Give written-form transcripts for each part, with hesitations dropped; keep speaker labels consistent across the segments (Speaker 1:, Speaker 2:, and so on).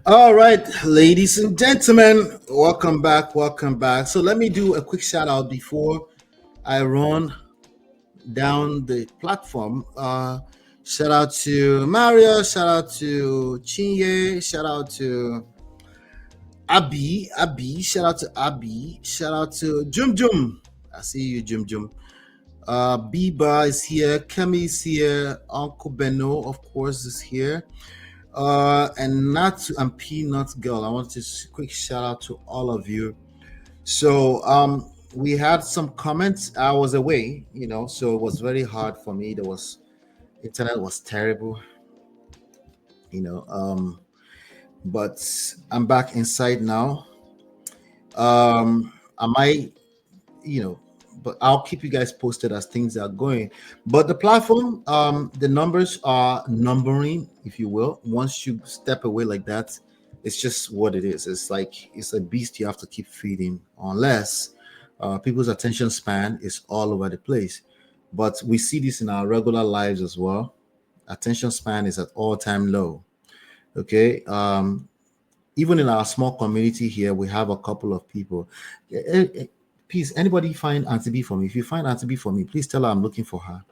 Speaker 1: All right, ladies and gentlemen, welcome back. Welcome back. So let me do a quick shout out before I run down the platform. Shout out to Mario. Shout out to Chinye. Shout out to Abby. Shout out to Abby. Shout out to Jum Jum. I see you, Jum Jum. Biba is here. Kemi is here. Uncle Beno, of course, is here. And Peanut Girl. I want to quick shout out to all of you. So we had some comments. I was away, so it was very hard for me. There was internet was terrible, you know. But I'm back inside now. I might, but I'll keep you guys posted as things are going. But the platform, the numbers are numbering, if you will. Once you step away like that, it's just what it is. It's like it's a beast you have to keep feeding, unless people's attention span is all over the place. But we see this in our regular lives as well. Attention span is at all-time low. Okay. Even in our small community here, we have a couple of people. Please, anybody find Auntie B for me? If you find Auntie B for me, please tell her I'm looking for her.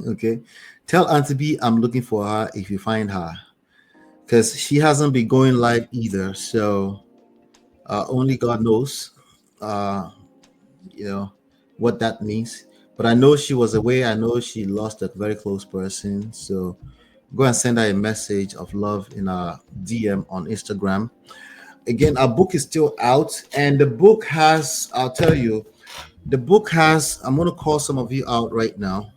Speaker 1: Okay, tell Auntie B I'm looking for her if you find her, because she hasn't been going live either. So only God knows, uh, you know, what that means. But I know she was away. I know she lost a very close person. So go and send her a message of love in our DM on Instagram. Again, our book is still out, and the book has, I'll tell you, the book has, I'm going to call some of you out right now.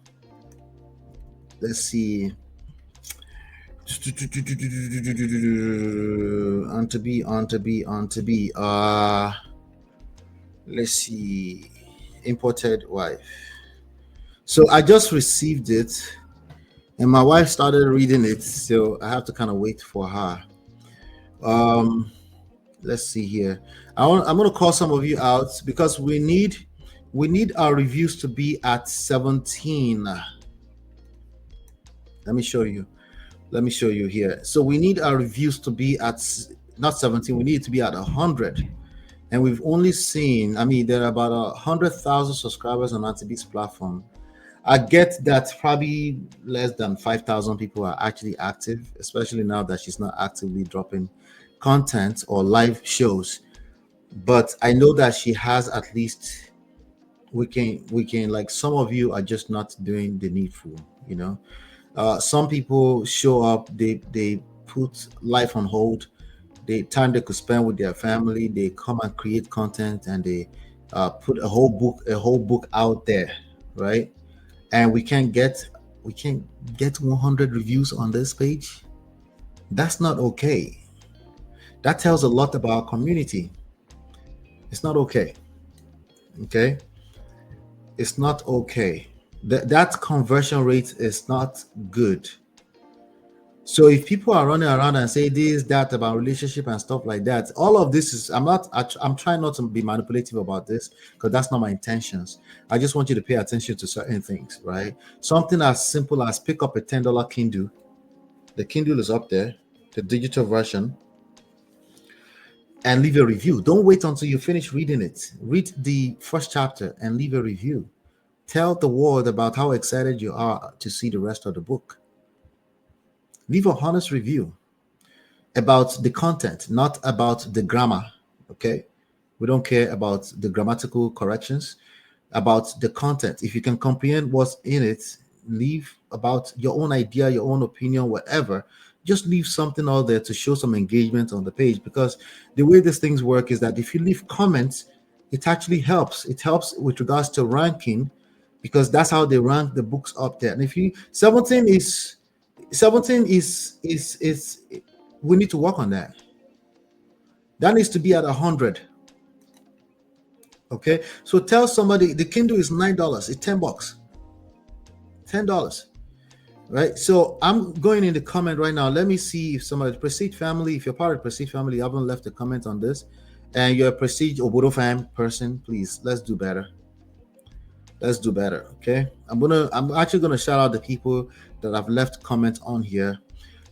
Speaker 1: Let's see. On to be. Let's see. Imported wife. So I just received it, and my wife started reading it, so I have to kind of wait for her. Let's see here. I'm going to call some of you out because we need our reviews to be at 17. Let me show you here. So we need our reviews to be at not 17, we need it to be at 100. And we've only seen, there are about 100,000 subscribers on AntiBeats platform. I get that probably less than 5,000 people are actually active, especially now that she's not actively dropping content or live shows. But I know that she has at least, we can like, some of you are just not doing the needful. Some people show up, they put life on hold, the time they could spend with their family, they come and create content, and they put a whole book out there, right? And we can't get 100 reviews on this page. That's not okay. That tells a lot about our community. It's not okay. Okay, it's not okay. That conversion rate is not good. So if people are running around and say this, that about relationship and stuff like that, all of this is, I'm trying not to be manipulative about this, because that's not my intentions. I just want you to pay attention to certain things, right? Something as simple as pick up a $10 Kindle. The Kindle is up there, the digital version, and leave a review. Don't wait until you finish reading it. Read the first chapter and leave a review. Tell the world about how excited you are to see the rest of the book. Leave a honest review about the content, not about the grammar. Okay, we don't care about the grammatical corrections, about the content. If you can comprehend what's in it, leave about your own idea, your own opinion, whatever. Just leave something out there to show some engagement on the page, because the way these things work is that if you leave comments, it actually helps. It helps with regards to ranking, because that's how they rank the books up there. And if you 17 is we need to work on that. That needs to be at 100. Okay, so tell somebody the Kindle is $9. It's $10. $10, right? So I'm going in the comment right now. Let me see if somebody, Prestige family, if you're part of Prestige family, you haven't left a comment on this, and you're a Prestige Obodo fan person, please, let's do better. Let's do better. Okay, I'm actually gonna shout out the people that have left comments on here.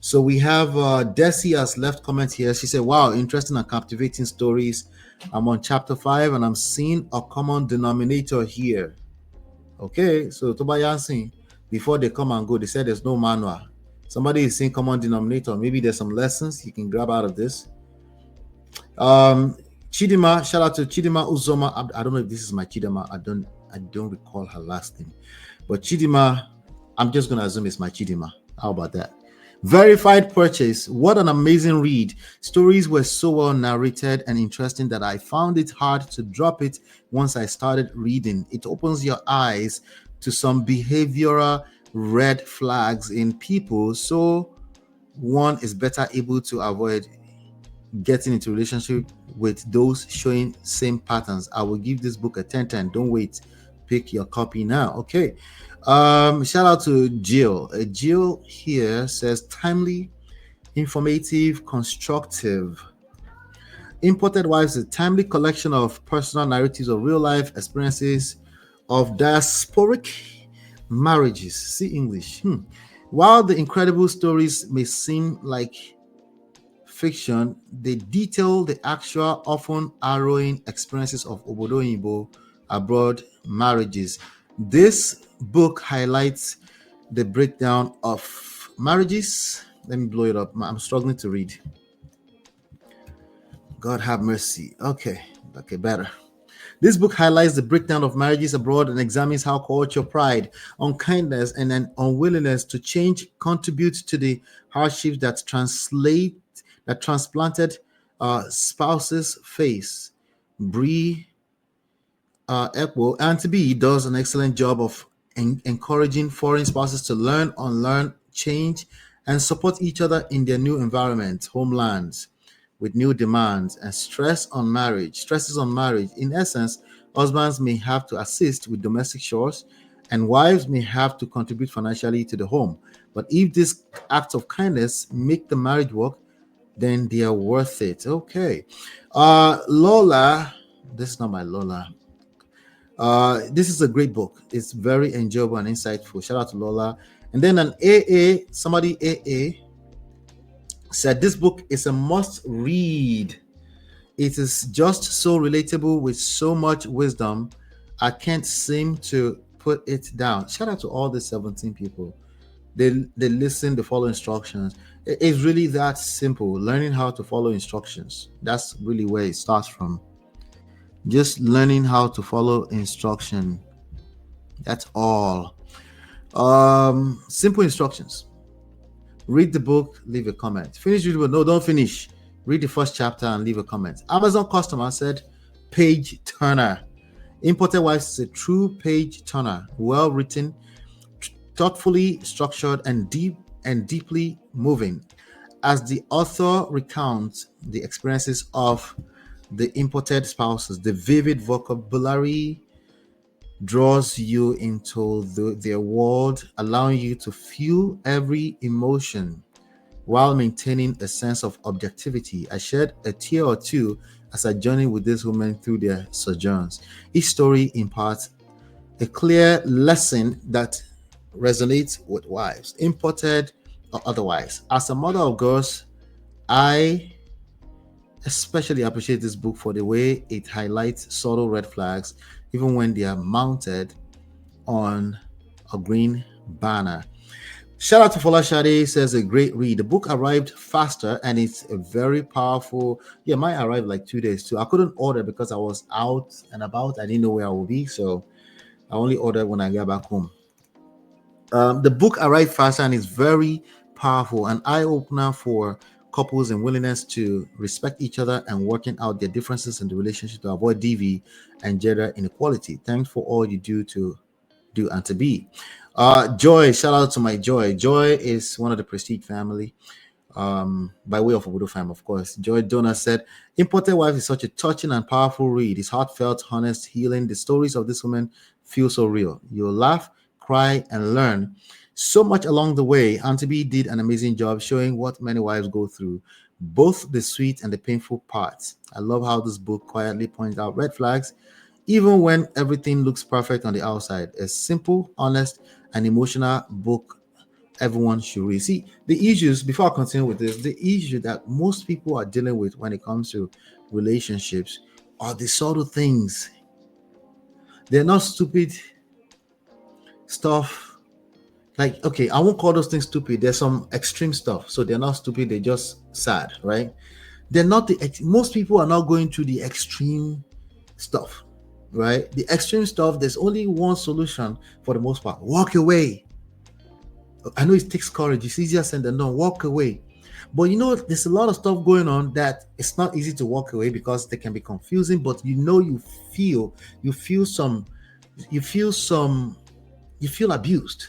Speaker 1: So we have Desi has left comment here. She said, "Wow, interesting and captivating stories. I'm on chapter 5 and I'm seeing a common denominator here." Okay, so Tobayasin, before they come and go, they said there's no manual. Somebody is saying common denominator. Maybe there's some lessons you can grab out of this. Chidima, shout out to Chidima Uzoma. I don't know if this is my Chidima. I don't recall her last name. But Chidima, I'm just gonna assume it's my Chidima. How about that? Verified purchase. What an amazing read. Stories were so well narrated and interesting that I found it hard to drop it once I started reading. It opens your eyes to some behavioral red flags in people, so one is better able to avoid getting into relationship with those showing same patterns. I will give this book a 10/10. Don't wait. Pick your copy now. Okay. Shout out to Jill. Jill here says timely, informative, constructive. Imported Wives is a timely collection of personal narratives of real life experiences of diasporic marriages. See English. While the incredible stories may seem like fiction, they detail the actual, often harrowing experiences of Obodo Oyinbo abroad marriages. This book highlights the breakdown of marriages. Let me blow it up. I'm struggling to read. God have mercy. Okay, better. This book highlights the breakdown of marriages abroad and examines how culture, pride, unkindness, and an unwillingness to change contribute to the hardships that transplanted spouses face. Bree Ekpo and to be does an excellent job of encouraging foreign spouses to learn, unlearn, change, and support each other in their new environment, homelands, with new demands and stresses on marriage. In essence, husbands may have to assist with domestic chores, and wives may have to contribute financially to the home. But if these acts of kindness make the marriage work, then they are worth it. Okay. Lola, this is not my Lola. This is a great book. It's very enjoyable and insightful. Shout out to Lola. And then an somebody said this book is a must read. It is just so relatable with so much wisdom. I can't seem to put it down. Shout out to all the 17 people. They listen, they follow instructions. It's really that simple. Learning how to follow instructions. That's really where it starts from. Just learning how to follow instruction. That's all. Simple instructions. Read the book, leave a comment. Finish reading the book. No, don't finish. Read the first chapter and leave a comment. Amazon customer said, page turner. Imported Wives is a true page turner, well written, thoughtfully structured, and deeply moving. As the author recounts the experiences of the imported spouses, the vivid vocabulary draws you into their world, allowing you to feel every emotion while maintaining a sense of objectivity. I shed a tear or two as I journeyed with these women through their sojourns. Each story imparts a clear lesson that resonates with wives, imported or otherwise. As a mother of girls, I especially appreciate this book for the way it highlights subtle red flags, even when they are mounted on a green banner. Shout out to Fola Shade, says a great read. The book arrived faster and it's a very powerful. Yeah, mine arrived like 2 days too. I couldn't order because I was out and about. I didn't know where I would be, so I only ordered when I got back home. The book arrived faster and is very powerful, an eye opener for couples and willingness to respect each other and working out their differences in the relationship to avoid DV and gender inequality. Thanks for all you do and to be. Joy, shout out to my Joy. Joy is one of the Prestige family, by way of Obodo fam, of course. Joy Donor said, Imported Wife is such a touching and powerful read. It's heartfelt, honest, healing. The stories of this woman feel so real. You'll laugh, cry, and learn so much along the way. Auntie B did an amazing job showing what many wives go through, both the sweet and the painful parts. I love how this book quietly points out red flags, even when everything looks perfect on the outside. A simple, honest, and emotional book everyone should read. See, the issues, before I continue with this, the issue that most people are dealing with when it comes to relationships are the subtle things. They're not stupid stuff. Like, okay, I won't call those things stupid. There's some extreme stuff. So they're not stupid, they're just sad, right? They're not most people are not going through the extreme stuff, right? The extreme stuff, there's only one solution for the most part: walk away. I know it takes courage, it's easier said than done. Walk away. But there's a lot of stuff going on that it's not easy to walk away because they can be confusing. But you feel some you feel some you feel abused,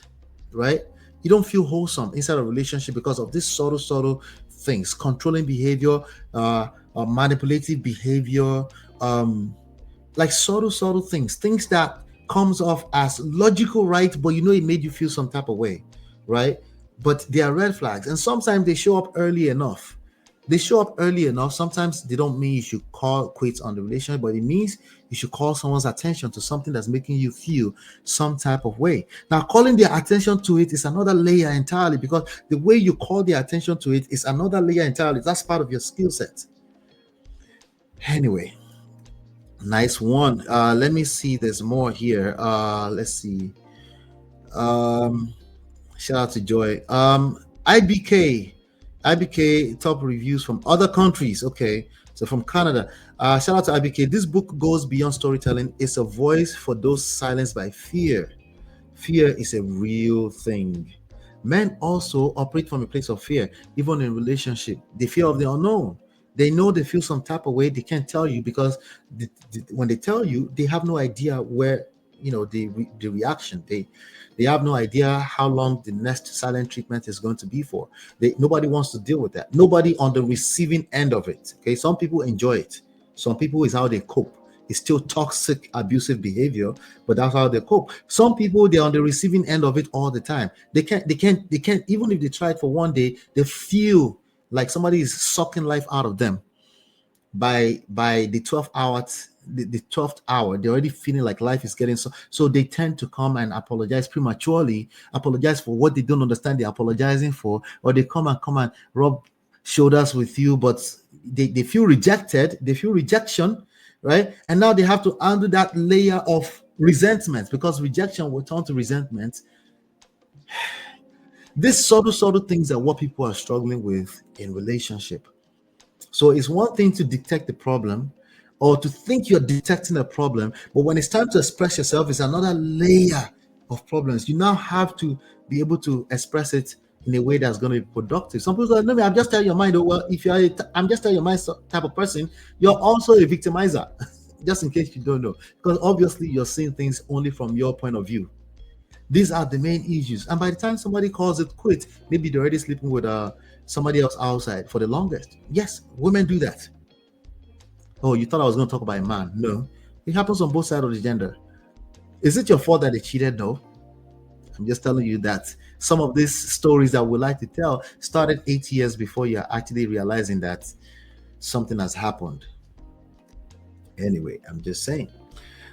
Speaker 1: right? You don't feel wholesome inside a relationship because of these subtle things: controlling behavior, manipulative behavior, like subtle things that comes off as logical, right? But it made you feel some type of way, right? But they are red flags, and sometimes they show up early enough. Sometimes they don't mean you should call quits on the relationship, but it means you should call someone's attention to something that's making you feel some type of way. Now, calling their attention to it is another layer entirely, because the way you call their attention to it is another layer entirely. That's part of your skill set. Anyway, nice one. Let me see. There's more here. Let's see. Shout out to Joy. IBK top reviews from other countries. Okay, so from Canada. Shout out to IBK. This book goes beyond storytelling. It's a voice for those silenced by fear. Fear is a real thing. Men also operate from a place of fear, even in relationship. The fear of the unknown. They know they feel some type of way. They can't tell you because when they tell you, they have no idea where the reaction. They have no idea how long the next silent treatment is going to be for. Nobody wants to deal with that. Nobody on the receiving end of it. Okay, some people enjoy it. Some people is how they cope. It's still toxic, abusive behavior, but that's how they cope. Some people, they're on the receiving end of it all the time. They can't. Even if they try it for one day, they feel like somebody is sucking life out of them. By the 12th hour, the 12th hour, they're already feeling like life is getting so they tend to come and apologize prematurely, apologize for what they don't understand they're apologizing for, or they come and rub shoulders with you, but they feel rejected, they feel rejection, right? And now they have to undo that layer of resentment, because rejection will turn to resentment. These subtle things are what people are struggling with in relationship. So it's one thing to detect the problem or to think you're detecting a problem, but when it's time to express yourself, it's another layer of problems. You now have to be able to express it in a way that's going to be productive. Some people say, no, I'm just telling your mind. Oh, well, if I'm just telling your mind type of person, you're also a victimizer. Just in case you don't know, because obviously you're seeing things only from your point of view. These are the main issues. And by the time somebody calls it quit, maybe they're already sleeping with somebody else outside for the longest. Yes, women do that. Oh, you thought I was going to talk about a man? No, it happens on both sides of the gender. Is it your fault that they cheated? No. I'm just telling you that some of these stories that we like to tell started 8 years before you're actually realizing that something has happened. Anyway, I'm just saying.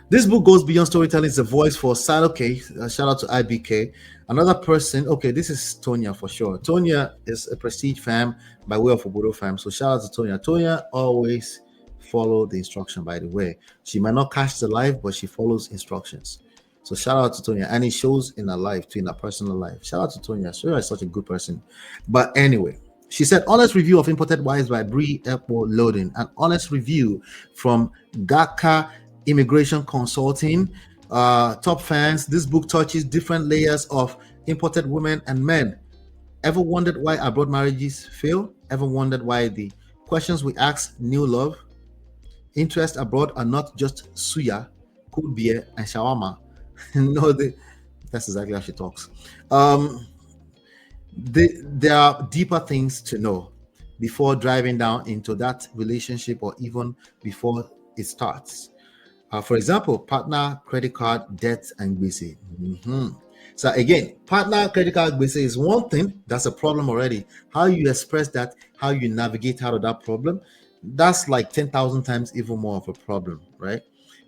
Speaker 1: This book goes beyond storytelling. It's a voice for silent. Okay, shout out to IBK. Another person. Okay, this is Tonya for sure. Tonya is a Prestige fam by way of Obodo fam. So shout out to Tonya. Tonya always follow the instruction, by the way. She might not catch the life, but she follows instructions. So shout out to Tonya. And it shows in her life too, in her personal life. Shout out to Tonya. Tonya is such a good person. But anyway, she said, honest review of Imported Wives by Bree Ekpo Loading. An honest review from Gaka Immigration Consulting. Top fans, this book touches different layers of imported women and men. Ever wondered why abroad marriages fail? Ever wondered why the questions we ask new love, interest abroad are not just suya, cool beer, and shawarma? No, that's exactly how she talks. There are deeper things to know before driving down into that relationship, or even before it starts. For example, partner, credit card, debt, and gbese. So again, partner, credit card, gbese is one thing. That's a problem already. How you express that, how you navigate out of that problem, that's like 10,000 times even more of a problem, right?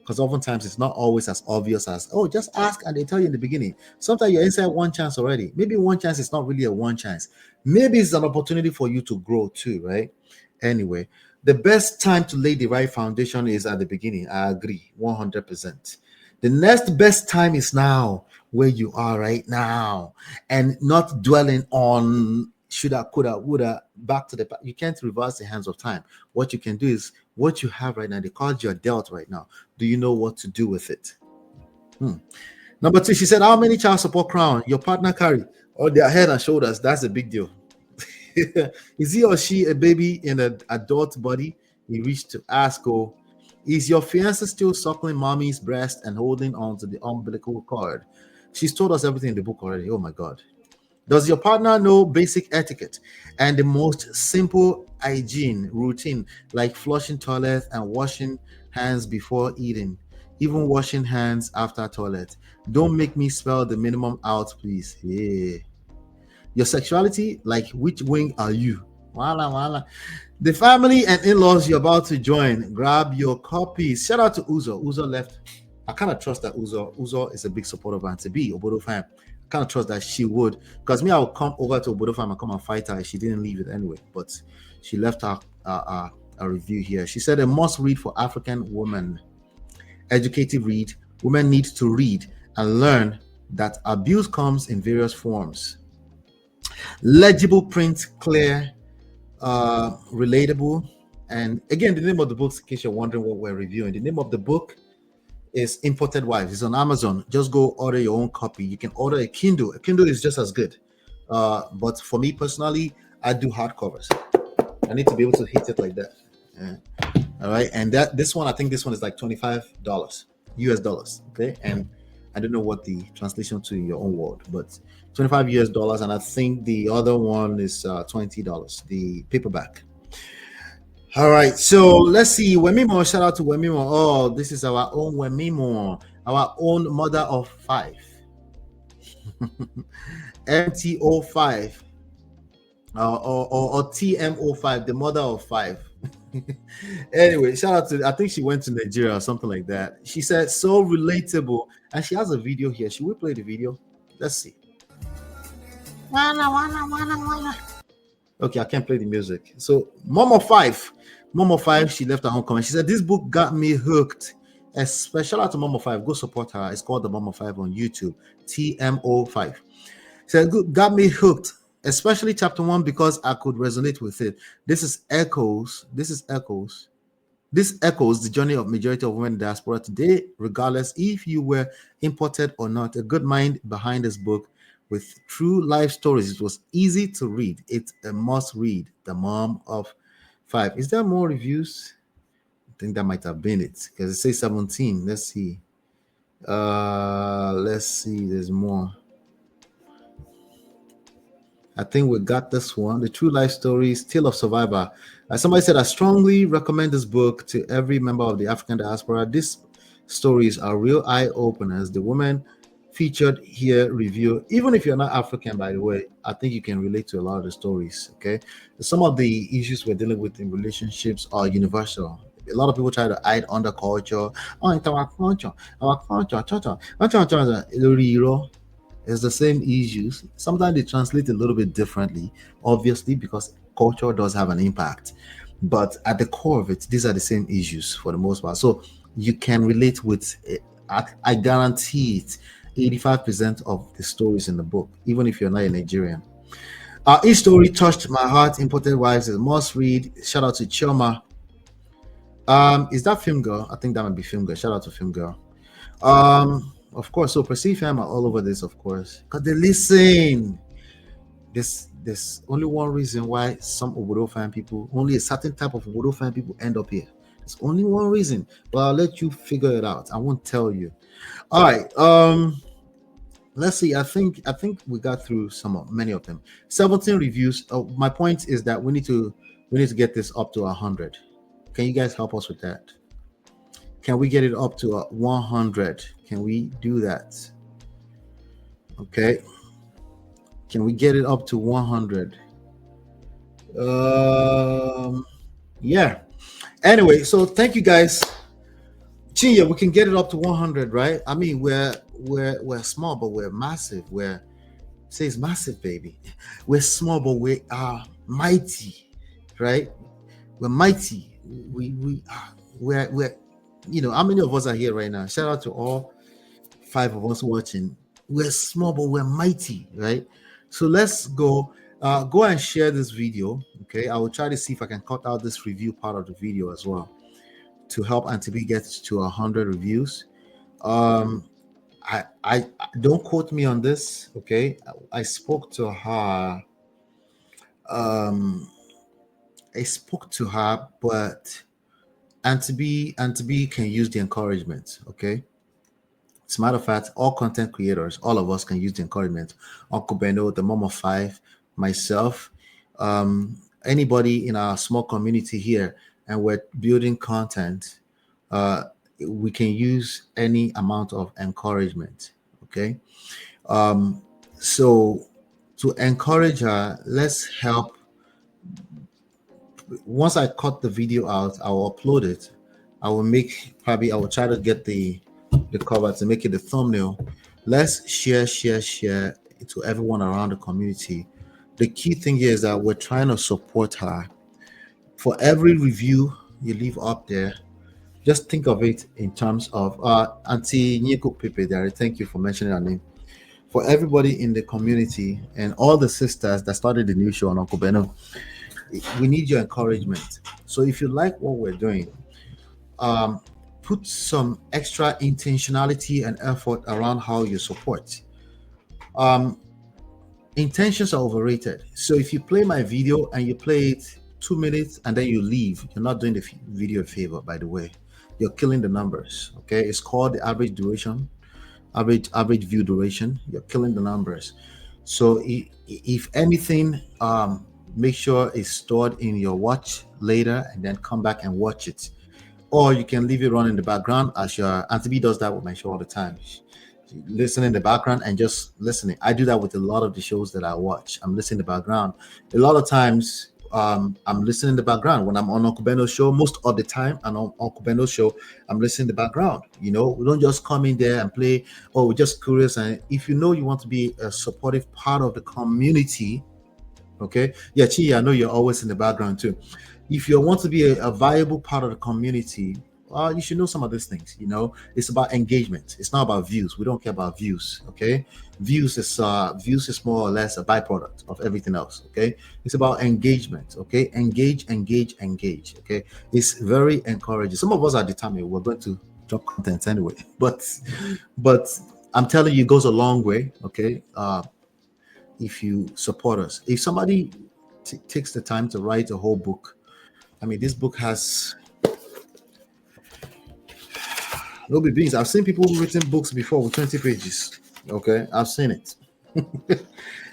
Speaker 1: because oftentimes it's not always as obvious as, oh, just ask and they tell you in the beginning. Sometimes you're inside one chance already. Maybe one chance is not really a one chance. Maybe it's an opportunity for you to grow too, right? Anyway, the best time to lay the right foundation is at the beginning. I agree 100%. The next best time is now, where you are right now, and not dwelling on shoulda, coulda, woulda, back to the back. You can't reverse the hands of time. What you can do is what you have right now, the cards you're dealt right now. Do you know what to do with it? Number two, she said, how many child support crown your partner carry on their head and shoulders? That's a big deal. Is he or she a baby in an adult body? He reached to ask, oh, is your fiance still suckling mommy's breast and holding on to the umbilical cord? She's told us everything in the book already. Oh my God. Does your partner know basic etiquette and the most simple hygiene routine, like flushing toilet and washing hands before eating, even washing hands after toilet? Don't make me spell the minimum out, please. Yeah. Your sexuality, like which wing are you? Wala, wala. The family and in-laws you're about to join, grab your copies. Shout out to Uzo. Uzo left. I kind of trust that Uzo is a big supporter of Auntie B, Obodo fam. I kind of trust that she would, because me, I would come over to Obodo fam and come and fight her. She didn't leave it anyway, but she left her a review here. She said a must read for African women. Educative read. Women need to read and learn that abuse comes in various forms. Legible print, clear, relatable. And again, the name of the book, in case you're wondering what we're reviewing, the name of the book is Imported Wives. It's on Amazon. Just go order your own copy. You can order a Kindle. A Kindle is just as good. But for me personally, I do hardcovers. I need to be able to hit it like that. All right. And this one, I think this one is like $25 US dollars. Okay. And I don't know what the translation to your own word, but 25 US dollars. And I think the other one is $20, the paperback. All right, so let's see. Wemimo, shout out to Wemimo. Oh, this is our own Wemimo, our own mother of five. MTO5 or TMO5, the mother of five. Anyway, shout out to, I think she went to Nigeria or something like that. She said, so relatable. And she has a video here. Should we play the video? Let's see. Okay, I can't play the music. So, Momo 5, she left her own comment. She said, this book got me hooked. Shout out to Momo 5. Go support her. It's called the Momo 5 on YouTube. TMO5. She said, got me hooked, especially chapter 1 because I could resonate with it. This echoes the journey of majority of women in diaspora today, regardless if you were imported or not. A good mind behind this book with true life stories. It was easy to read. It's a must read. The Mom of 5. Is there more reviews? I think that might have been it because it says 17. Let's see. There's more. I think we got this one. The True Life Stories, Tale of Survivor. Somebody said, I strongly recommend this book to every member of the African diaspora. These stories are real eye-openers. The woman featured here review, even if you're not African, by the way, I think you can relate to a lot of the stories, okay? Some of the issues we're dealing with in relationships are universal. A lot of people try to hide under culture. Oh, it's our culture. It's the same issues. Sometimes they translate a little bit differently, obviously, because culture does have an impact. But at the core of it, these are the same issues for the most part. So you can relate with it. I guarantee it. 85% of the stories in the book, even if you're not a Nigerian. Each story touched my heart. Imported Wives is a must read. Shout out to Chioma. Is that Film Girl? I think that might be Film Girl. Shout out to Film Girl. Of course. So Perceive Fam are all over this, of course, because they listen. There's only one reason why some Obodo fan people, only a certain type of Obodo fan people end up here. There's only one reason, but I'll let you figure it out. I won't tell you. All right. Let's see. I think we got through many of them. 17 reviews. My point is that we need to get this up to 100. Can you guys help us with that? Can we get it up to 100? Can we do that? Okay. Can we get it up to 100? Yeah. Anyway, so thank you guys Chinya, we can get it up to 100, right? I mean, we're small, but we're massive. We're say it's massive, baby. We're small, but we are mighty, right? We're mighty. We are we're how many of us are here right now? Shout out to all five of us watching. We're small, but we're mighty, right? So let's go and share this video. Okay, I will try to see if I can cut out this review part of the video as well to help Auntie B get to 100 reviews. Um, I don't quote me on this. Okay, I spoke to her. Um, I spoke to her, but Auntie B can use the encouragement. Okay. As a matter of fact, all content creators, all of us can use the encouragement. Uncle Beno, the mom of five, myself, anybody in our small community here, and we're building content. Uh, we can use any amount of encouragement. Okay. Um, so to encourage her, let's help. Once I cut the video out, I will upload it. I will try to get the cover to make it the thumbnail. Let's share to everyone around the community. The key thing here is that we're trying to support her. For every review you leave up there, just think of it in terms of Auntie Nyiko Pepe there. Thank you for mentioning her name. For everybody in the community and all the sisters that started the new show on Uncle Beno, we need your encouragement. So if you like what we're doing, um, put some extra intentionality and effort around how you support. Um, Intentions are overrated. So if you play my video and you play it 2 minutes and then you leave, you're not doing the video a favor, by the way. You're killing the numbers. Okay. It's called the average duration, average view duration. You're killing the numbers. So if anything, make sure it's stored in your watch later and then come back and watch it. Or you can leave it run in the background as your Auntie B does that with my show all the time. She listen in the background and just listening. I do that with a lot of the shows that I watch. I'm listening in the background. A lot of times, I'm listening in the background when I'm on Uncle Benno's show. Most of the time, and on Uncle Benno's show, I'm listening in the background. We don't just come in there and play. Oh, we're just curious. And if you know you want to be a supportive part of the community, okay, yeah, Chi, I know you're always in the background too. If you want to be a viable part of the community, you should know some of these things. It's about engagement. It's not about views. We don't care about views. Okay, views is more or less a byproduct of everything else. Okay, it's about engagement. Okay, engage. Okay, it's very encouraging. Some of us are determined we're going to drop content anyway, but I'm telling you, it goes a long way. Okay, if you support us. If somebody takes the time to write a whole book, I mean, this book has no be beans. I've seen people who've written books before with 20 pages. Okay, I've seen it.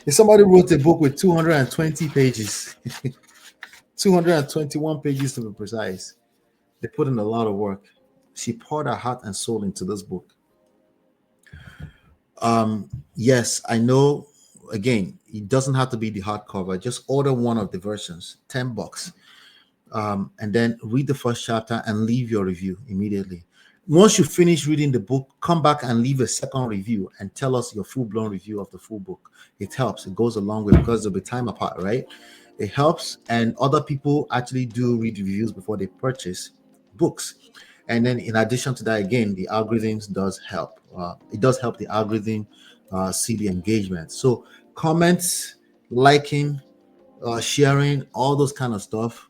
Speaker 1: If somebody wrote a book with 220 pages, 221 pages to be precise, they put in a lot of work. She poured her heart and soul into this book. Yes, I know. Again, it doesn't have to be the hardcover. Just order one of the versions, $10, and then read the first chapter and leave your review immediately. Once you finish reading the book, come back and leave a second review and tell us your full-blown review of the full book. It helps. It goes a long way because of the time apart, right? It helps, and other people actually do read reviews before they purchase books. And then in addition to that, again, the algorithms does help. It does help the algorithm see the engagement. So comments, liking, sharing, all those kind of stuff.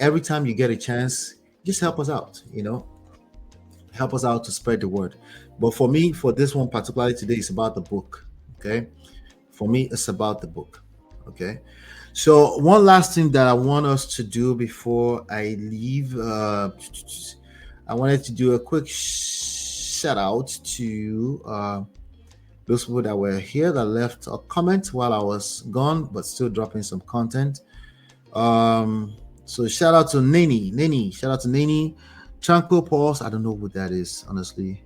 Speaker 1: Every time you get a chance, just help us out. Help us out to spread the word. But for me, for this one particularly today, it's about the book. Okay, for me, it's about the book. Okay. So one last thing that I want us to do before I leave, I wanted to do a quick shout out to those people that were here that left a comment while I was gone, but still dropping some content. So shout out to Nini. Shout out to Nini. Tranquil Pulse. I don't know who that is, honestly.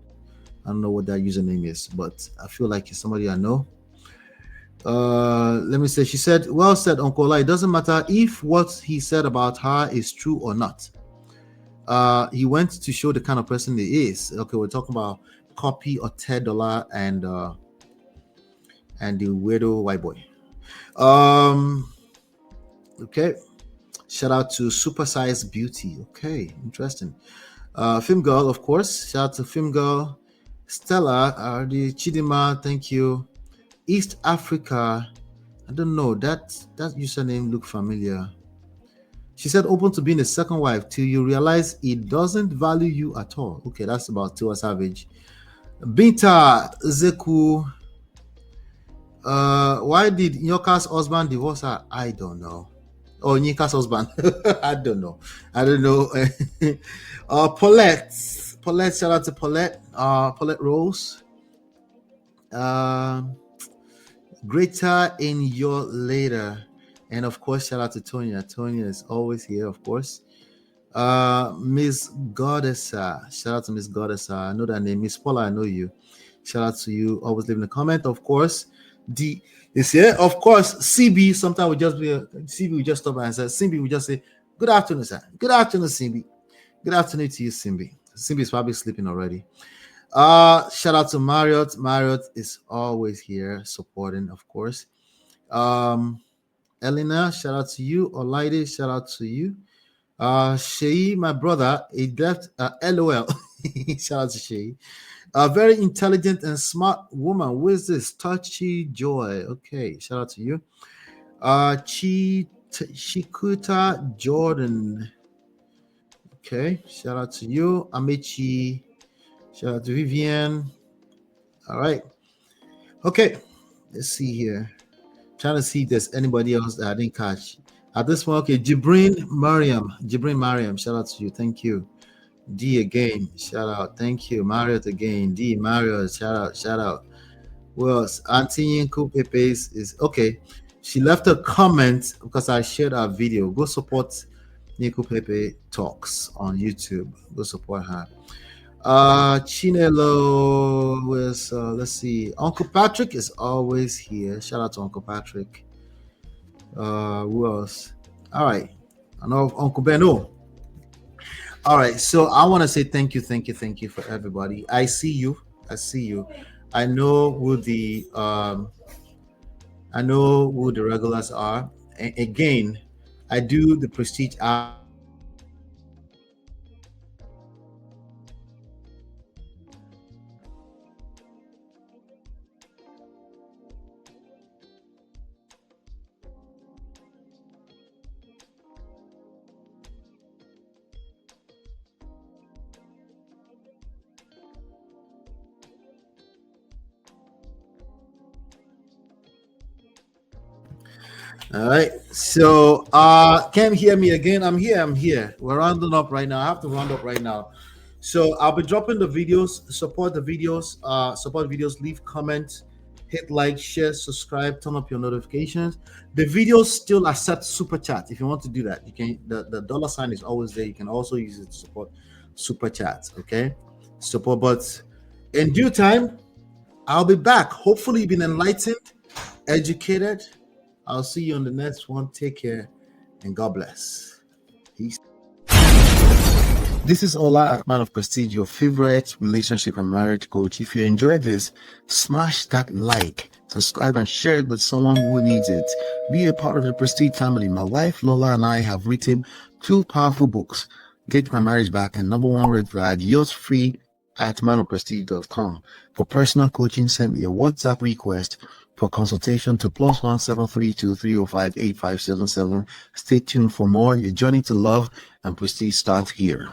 Speaker 1: I don't know what that username is, but I feel like it's somebody I know. Let me say, she said, well said, Uncle Ola. It doesn't matter if what he said about her is true or not. He went to show the kind of person he is. Okay, we're talking about Copy or $10 and the weirdo white boy. Um, okay. Shout out to Supersize Beauty. Okay, interesting. Film Girl, of course. Shout out to Film Girl. Stella, the Chidima, thank you. East Africa. I don't know. That username look familiar. She said, open to being a second wife till you realize he doesn't value you at all. Okay, that's about Tiwa Savage. Binta Zeku. Why did Nyoka's husband divorce her? I don't know. Oh, Nika's husband. I don't know. I don't know. Paulette. Paulette, shout out to Paulette. Paulette Rose. Greater in your later. And of course, shout out to Tonya. Tonya is always here, of course. Miss Goddessa. Shout out to Miss Goddessa. I know that name. Miss Paula, I know you. Shout out to you. Always leaving a comment, of course. D is here. Of course, CB. Sometimes we just be CB. We just stop and say CB. We just say good afternoon, sir. Good afternoon, CB. Good afternoon to you, Simbi. Simbi is probably sleeping already. Shout out to Marriott. Marriott is always here supporting, of course. Elena, shout out to you. Olaide, shout out to you. Shei, my brother, he left LOL. Shout out to Shei. A very intelligent and smart woman. Who is this? Touchy Joy. Okay, shout out to you. Shikuta Jordan. Okay, shout out to you. Amici. Shout out to Vivian. All right. Okay, let's see here. Trying to see if there's anybody else that I didn't catch. At this point, okay, Jibrin Mariam, shout out to you. Thank you. D again, shout out. Thank you. Marriott again. D Marriott, shout out. Well, Auntie Yinku Pepe's is okay. She left a comment because I shared our video. Go support Nico Pepe Talks on YouTube. Go support her. Chinelo was let's see. Uncle Patrick is always here. Shout out to Uncle Patrick. Who else? All right. I know Uncle Beno. All right. So I want to say thank you for everybody. I see you. I know who the regulars are. Again, I do the prestige All right. So can you hear me again? I'm here. We're rounding up right now. I have to round up right now. So I'll be dropping the videos, support the videos, leave comments, hit like, share, subscribe, turn up your notifications. The videos still accept super chat. If you want to do that, you can the dollar sign is always there. You can also use it to support super chats. Okay. Support, but in due time, I'll be back. Hopefully you've been enlightened, educated. I'll see you on the next one. Take care and God bless. Peace. This is Ola, man of prestige, your favorite relationship and marriage coach. If you enjoyed this, smash that like, subscribe, and share it with someone who needs it. Be a part of the Prestige family. My wife Lola and I have written 2 powerful books, Get My Marriage Back and Number One Red Flag, yours free at manofprestige.com. For personal coaching, send me a WhatsApp request for consultation to +1 732 305 8577. Stay tuned for more. Your journey to love and prestige starts here.